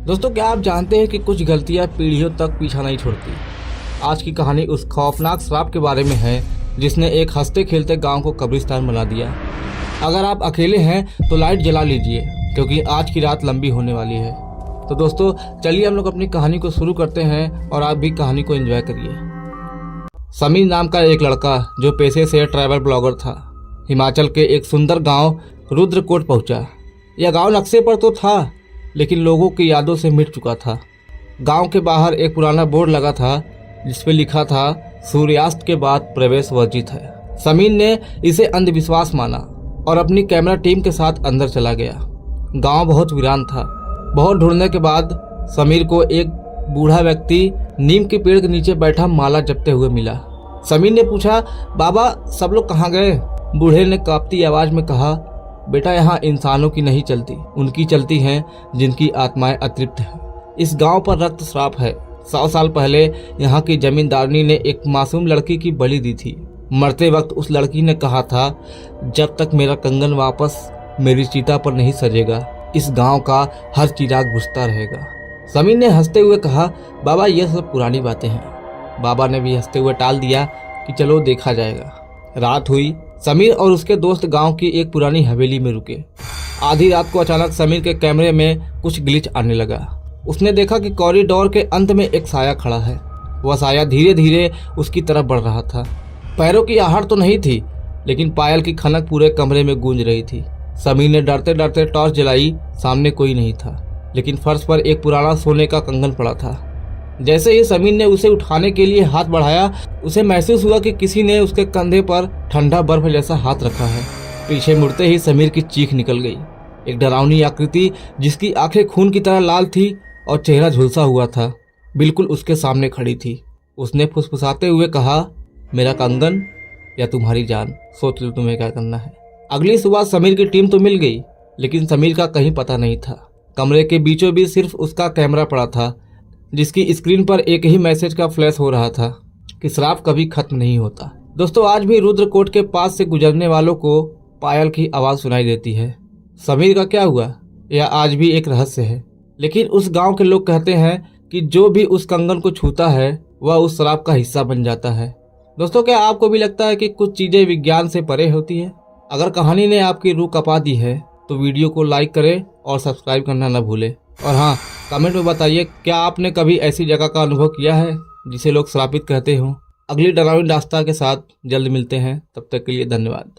दोस्तों, क्या आप जानते हैं कि कुछ गलतियां पीढ़ियों तक पीछा नहीं छोड़ती। आज की कहानी उस खौफनाक श्राप के बारे में है जिसने एक हंसते खेलते गांव को कब्रिस्तान बना दिया। अगर आप अकेले हैं तो लाइट जला लीजिए, क्योंकि आज की रात लंबी होने वाली है। तो दोस्तों, चलिए हम लोग अपनी कहानी को शुरू करते हैं और आप भी कहानी को एंजॉय करिए। समीर नाम का एक लड़का जो पेशे से ट्रैवल ब्लॉगर था, हिमाचल के एक सुंदर गांव रुद्रकोट पहुंचा। यह गांव नक्शे पर तो था, लेकिन लोगों की यादों से मिट चुका था। गांव के बाहर एक पुराना बोर्ड लगा था जिस पे लिखा था, सूर्यास्त के बाद प्रवेश वर्जित है। समीर ने इसे अंधविश्वास माना और अपनी कैमरा टीम के साथ अंदर चला गया। गांव बहुत वीरान था। बहुत ढूंढने के बाद समीर को एक बूढ़ा व्यक्ति नीम के पेड़ के नीचे बैठा माला जपते हुए मिला। समीर ने पूछा, बाबा सब लोग कहाँ गए? बूढ़े ने कांपती आवाज में कहा, बेटा यहाँ इंसानों की नहीं चलती, उनकी चलती हैं जिनकी आत्माएं अतृप्त हैं। इस गांव पर रक्त श्राप है। 100 साल पहले यहाँ की जमींदारनी ने एक मासूम लड़की की बलि दी थी। मरते वक्त उस लड़की ने कहा था, जब तक मेरा कंगन वापस मेरी चिता पर नहीं सजेगा, इस गांव का हर चिराग बुझता रहेगा। समीर ने हंसते हुए कहा, बाबा ये सब पुरानी बातें हैं। बाबा ने भी हंसते हुए टाल दिया कि चलो देखा जाएगा। रात हुई। समीर और उसके दोस्त गांव की एक पुरानी हवेली में रुके। आधी रात को अचानक समीर के कैमरे में कुछ ग्लिच आने लगा। उसने देखा कि कॉरिडोर के अंत में एक साया खड़ा है। वह साया धीरे धीरे उसकी तरफ बढ़ रहा था। पैरों की आहट तो नहीं थी, लेकिन पायल की खनक पूरे कमरे में गूंज रही थी। समीर ने डरते डरते टॉर्च जलाई। सामने कोई नहीं था, लेकिन फर्श पर एक पुराना सोने का कंगन पड़ा था। जैसे ही समीर ने उसे उठाने के लिए हाथ बढ़ाया, उसे महसूस हुआ कि किसी ने उसके कंधे पर ठंडा बर्फ जैसा हाथ रखा है। पीछे मुड़ते ही समीर की चीख निकल गई। एक डरावनी आकृति जिसकी आंखें खून की तरह लाल थी और चेहरा झुलसा हुआ था, बिल्कुल उसके सामने खड़ी थी। उसने फुसफुसाते हुए कहा, मेरा कंगन या तुम्हारी जान, सोच लो तुम्हें क्या करना है। अगली सुबह समीर की टीम तो मिल गई, लेकिन समीर का कहीं पता नहीं था। कमरे के बीचों बीच सिर्फ उसका कैमरा पड़ा था, जिसकी स्क्रीन पर एक ही मैसेज का फ्लैश हो रहा था कि श्राप कभी खत्म नहीं होता। दोस्तों, आज भी रुद्रकोट के पास से गुजरने वालों को पायल की आवाज सुनाई देती है। समीर का क्या हुआ, यह आज भी एक रहस्य है। लेकिन उस गांव के लोग कहते हैं कि जो भी उस कंगन को छूता है वह उस श्राप का हिस्सा बन जाता है। दोस्तों, क्या आपको भी लगता है कि कुछ चीजें विज्ञान से परे होती है? अगर कहानी ने आपकी रूह कपा दी है तो वीडियो को लाइक करें और सब्सक्राइब करना न भूलें। और हाँ, कमेंट में बताइए, क्या आपने कभी ऐसी जगह का अनुभव किया है जिसे लोग श्रापित कहते हो। अगली डरावनी दास्तां के साथ जल्द मिलते हैं, तब तक के लिए धन्यवाद।